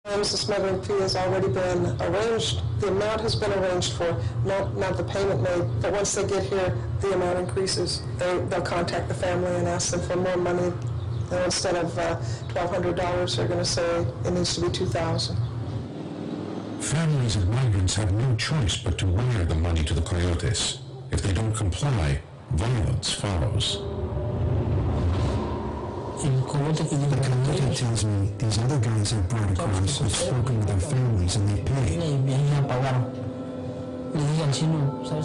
The smuggling fee has already been arranged. The amount has been arranged for, not the payment made, but once they get here, the amount increases. They'll contact the family and ask them for more money. And instead of $1,200, they're going to say it needs to be $2,000. Families of migrants have no choice but to wire the money to the coyotes. If they don't comply, violence follows. The coyote tells me these other guys I've brought across have spoken with their families and they paid.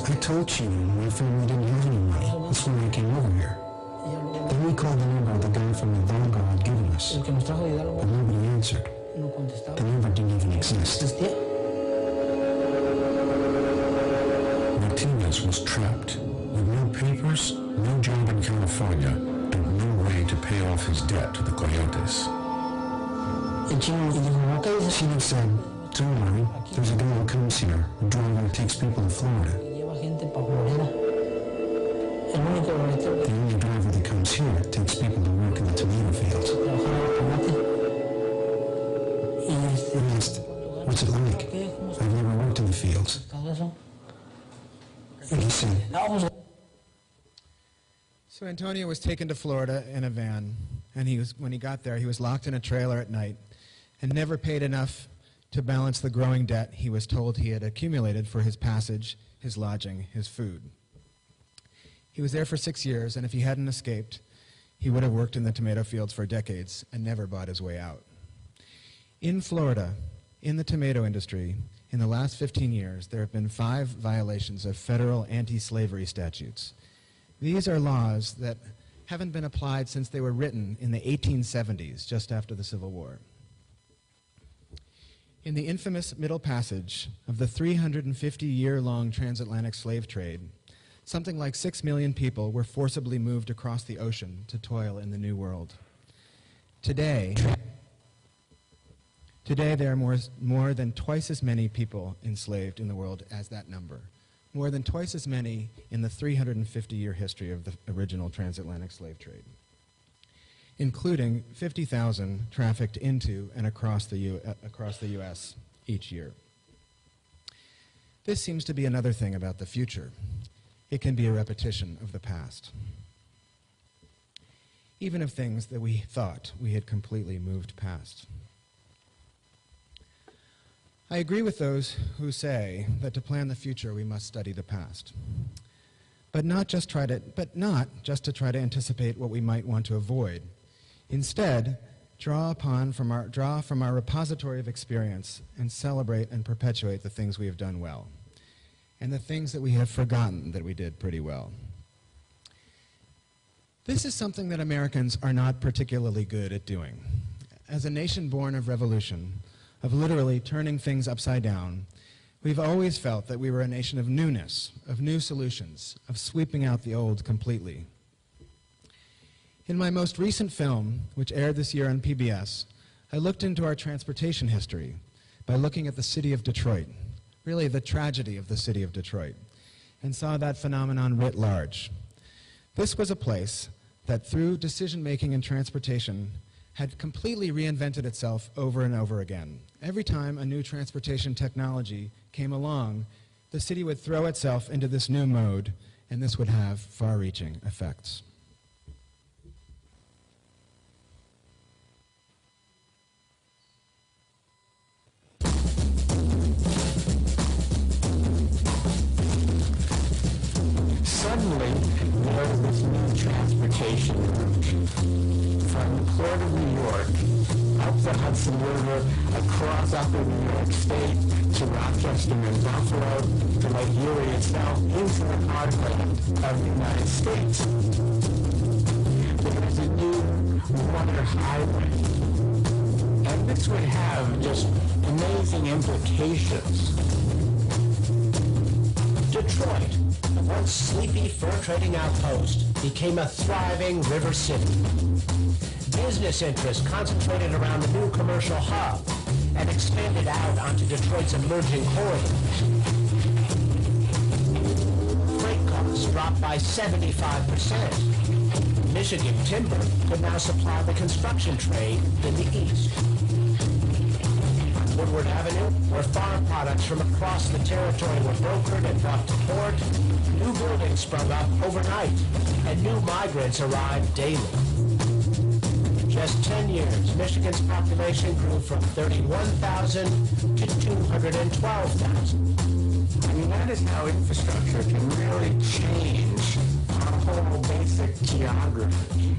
I told you my family didn't have any money. That's why I came over here. Then we called the number the guy from Hidalgo had given us, but nobody answered. The number didn't even exist. Martinez was trapped with no papers, no job in California, and no way to pay off his debt to the coyotes. Chino said, don't worry, there's a guy who comes here, a driver who takes people to Florida. The only driver that comes here takes people to work in the tomato fields. I asked, what's it like? I've never worked in the fields. And he said, So Antonio was taken to Florida in a van, and when he got there, he was locked in a trailer at night and never paid enough to balance the growing debt he was told he had accumulated for his passage, his lodging, his food. He was there for 6 years, and if he hadn't escaped, he would have worked in the tomato fields for decades and never bought his way out. In Florida, in the tomato industry, in the last 15 years, there have been 5 violations of federal anti-slavery statutes. These are laws that haven't been applied since they were written in the 1870s, just after the Civil War. In the infamous Middle Passage of the 350-year-long transatlantic slave trade, something like 6 million people were forcibly moved across the ocean to toil in the New World. Today there are more than twice as many people enslaved in the world as that number. More than twice as many in the 350-year history of the original transatlantic slave trade, including 50,000 trafficked into and across the U.S. each year. This seems to be another thing about the future. It can be a repetition of the past, even of things that we thought we had completely moved past. I agree with those who say that to plan the future we must study the past, but not just to try to anticipate what we might want to avoid. Instead, draw from our repository of experience and celebrate and perpetuate the things we have done well, and the things that we have forgotten that we did pretty well. This is something that Americans are not particularly good at doing. As a nation born of revolution, of literally turning things upside down, we've always felt that we were a nation of newness, of new solutions, of sweeping out the old completely. In my most recent film, which aired this year on PBS, I looked into our transportation history by looking at the city of Detroit, really the tragedy of the city of Detroit, and saw that phenomenon writ large. This was a place that through decision-making and transportation had completely reinvented itself over and over again. Every time a new transportation technology came along, the city would throw itself into this new mode, and this would have far-reaching effects. Suddenly, there was this new transportation route from the port of New York up the Hudson River, across upper New York State, to Rochester and Buffalo, to Lake Erie itself, into the heartland of the United States. There was a new water highway, and this would have just amazing implications. Detroit, the once sleepy fur trading outpost, became a thriving river city. Business interests concentrated around the new commercial hub and expanded out onto Detroit's emerging corridors. Freight costs dropped by 75%. Michigan timber could now supply the construction trade in the East. Woodward Avenue, where farm products from across the territory were brokered and brought to port, new buildings sprung up overnight, and new migrants arrived daily. In just 10 years, Michigan's population grew from 31,000 to 212,000. I mean, that is how infrastructure can really change our whole basic geography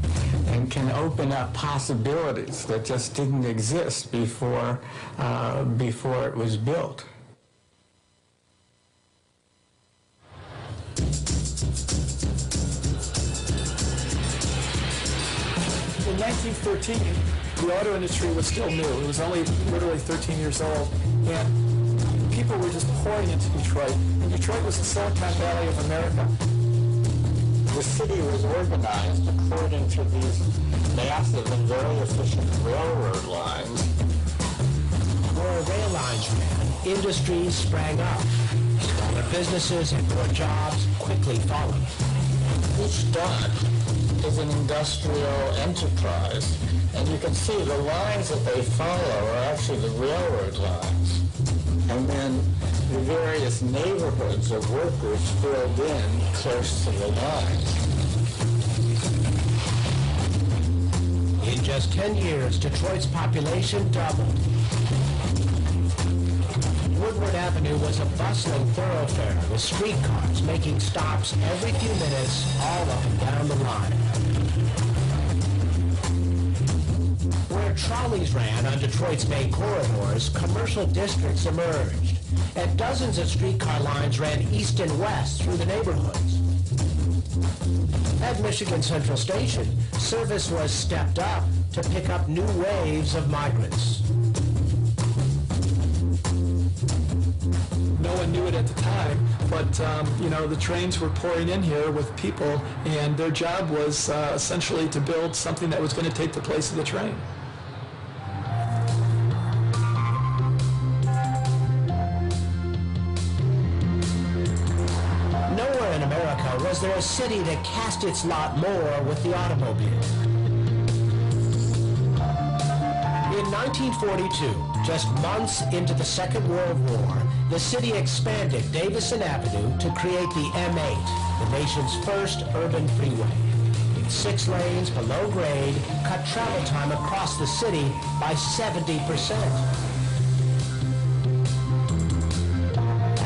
and can open up possibilities that just didn't exist before it was built. In 1913, the auto industry was still new. It was only literally 13 years old, and people were just pouring into Detroit. And Detroit was the Silicon Valley of America. The city was organized according to these massive and very efficient railroad lines. Where rail lines ran, industries sprang up. Smaller businesses and more jobs quickly followed. Each dot is an industrial enterprise, and you can see the lines that they follow are actually the railroad lines. And then the various neighborhoods of workers filled in close to the lines. In just 10 years, Detroit's population doubled. Woodward Avenue was a bustling thoroughfare with streetcars making stops every few minutes all up and down the line. Where trolleys ran on Detroit's main corridors, commercial districts emerged, and dozens of streetcar lines ran east and west through the neighborhoods. At Michigan Central Station, service was stepped up to pick up new waves of migrants. No one knew it at the time, but the trains were pouring in here with people, and their job was essentially to build something that was going to take the place of the train. Nowhere in America was there a city that cast its lot more with the automobile. In 1942, just months into the Second World War, the city expanded Davison Avenue to create the M8, the nation's first urban freeway. In 6 lanes below grade, cut travel time across the city by 70%.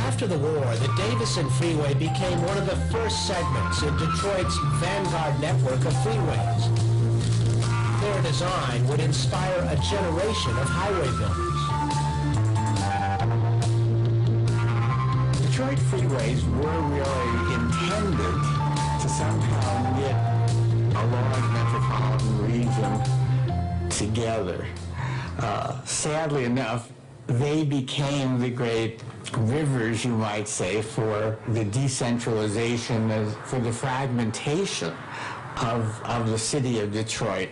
After the war, the Davison Freeway became one of the first segments in Detroit's vanguard network of freeways. Their design would inspire a generation of highway builders. Detroit freeways were really intended to somehow knit a large metropolitan region together. Sadly enough, they became the great rivers, you might say, for the decentralization, for the fragmentation of the city of Detroit.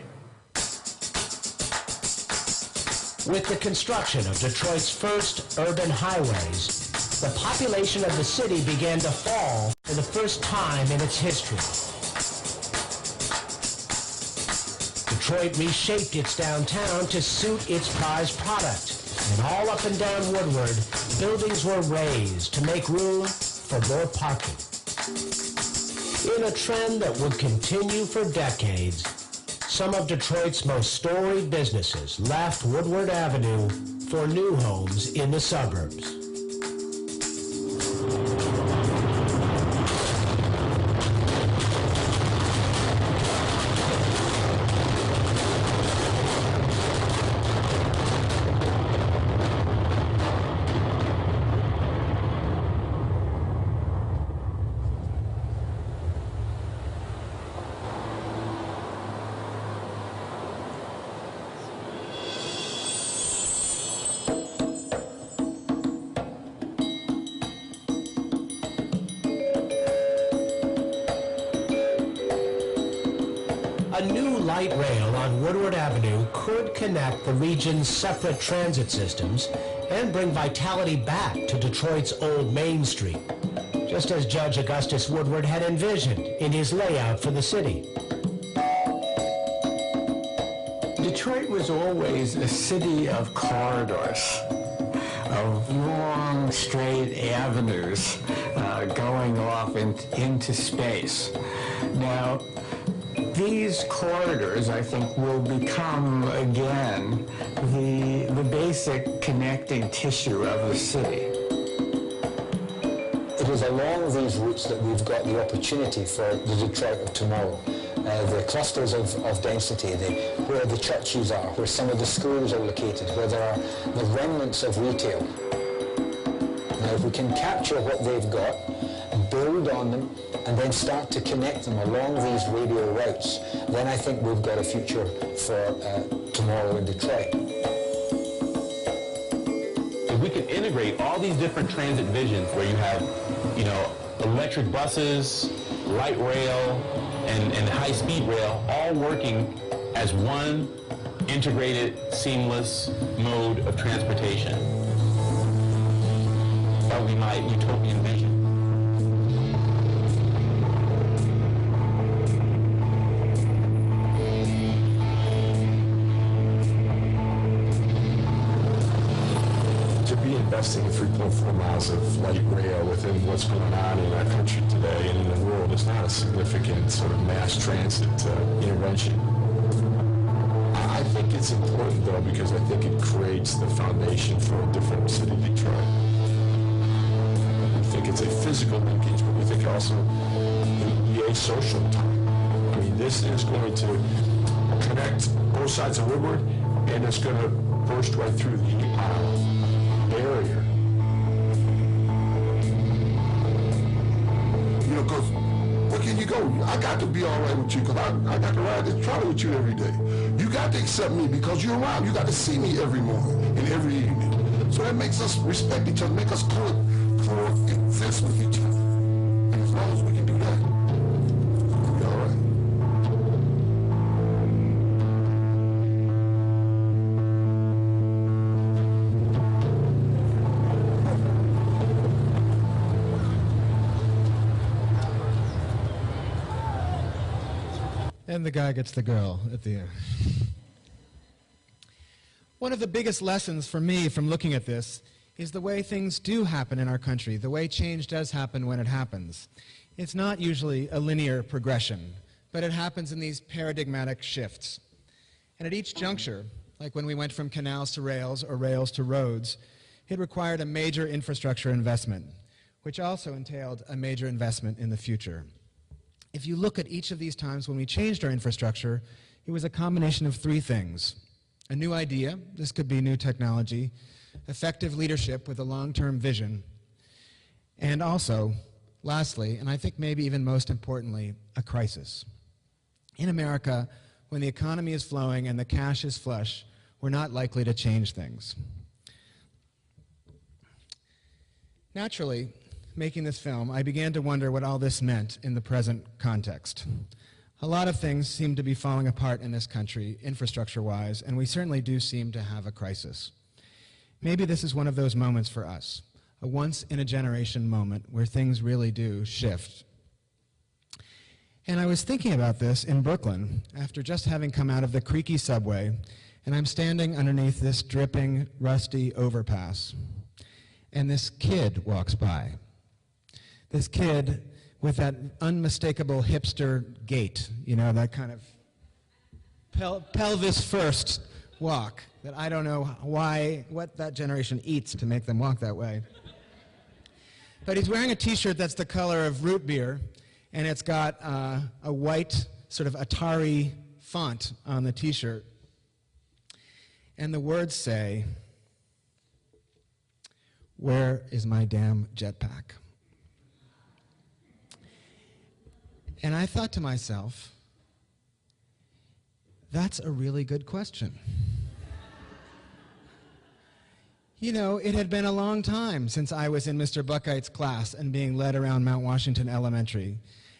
With the construction of Detroit's first urban highways, the population of the city began to fall for the first time in its history. Detroit reshaped its downtown to suit its prized product, and all up and down Woodward, buildings were raised to make room for more parking. In a trend that would continue for decades, some of Detroit's most storied businesses left Woodward Avenue for new homes in the suburbs. A new light rail on Woodward Avenue could connect the region's separate transit systems and bring vitality back to Detroit's old Main Street, just as Judge Augustus Woodward had envisioned in his layout for the city. Detroit was always a city of corridors. of long, straight avenues going off into space. Now, these corridors, I think, will become, again, the basic connecting tissue of the city. It is along these routes that we've got the opportunity for the Detroit of tomorrow. The clusters of density, where the churches are, where some of the schools are located, where there are the remnants of retail. Now, if we can capture what they've got, build on them, and then start to connect them along these radial routes, then I think we've got a future for tomorrow in Detroit. If we can integrate all these different transit visions where you have, electric buses, light rail, and high-speed rail all working as one integrated, seamless mode of transportation. That would be my utopian vision. Investing in 3.4 miles of light rail within what's going on in our country today and in the world is not a significant sort of mass transit intervention. I think it's important, though, because I think it creates the foundation for a different city, Detroit. We think it's a physical linkage, but we think also it will be a social time. I mean, this is going to connect both sides of Woodward, and it's going to burst right through the barrier. Because where can you go? I got to be all right with you because I got to ride this trolley with you every day. You got to accept me because you're around. You got to see me every morning and every evening. So that makes us respect each other, make us coexist with each other. And as long as we can do that, we'll be all right. And the guy gets the girl at the end. One of the biggest lessons for me from looking at this is the way things do happen in our country, the way change does happen when it happens. It's not usually a linear progression, but it happens in these paradigmatic shifts. And at each juncture, like when we went from canals to rails or rails to roads, it required a major infrastructure investment, which also entailed a major investment in the future. If you look at each of these times when we changed our infrastructure, it was a combination of three things. A new idea, this could be new technology, effective leadership with a long-term vision, and also, lastly, and I think maybe even most importantly, a crisis. In America, when the economy is flowing and the cash is flush, we're not likely to change things. Naturally, making this film, I began to wonder what all this meant in the present context. A lot of things seem to be falling apart in this country, infrastructure-wise, and we certainly do seem to have a crisis. Maybe this is one of those moments for us, a once-in-a-generation moment where things really do shift. And I was thinking about this in Brooklyn after just having come out of the creaky subway, and I'm standing underneath this dripping, rusty overpass, and this kid walks by. This kid with that unmistakable hipster gait, that kind of pelvis first walk that I don't know what that generation eats to make them walk that way. But he's wearing a t-shirt that's the color of root beer, and it's got a white sort of Atari font on the t-shirt. And the words say, "Where is my damn jetpack?" And I thought to myself, that's a really good question. It had been a long time since I was in Mr. Buckite's class and being led around Mount Washington Elementary.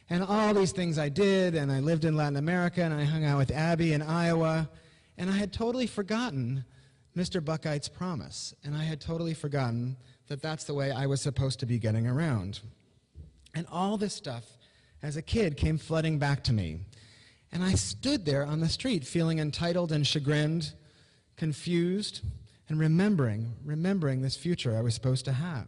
And all these things I did, and I lived in Latin America, and I hung out with Abby in Iowa, and I had totally forgotten Mr. Buckite's promise. And I had totally forgotten that that's the way I was supposed to be getting around. And all this stuff as a kid came flooding back to me. And I stood there on the street feeling entitled and chagrined, confused, and remembering this future I was supposed to have.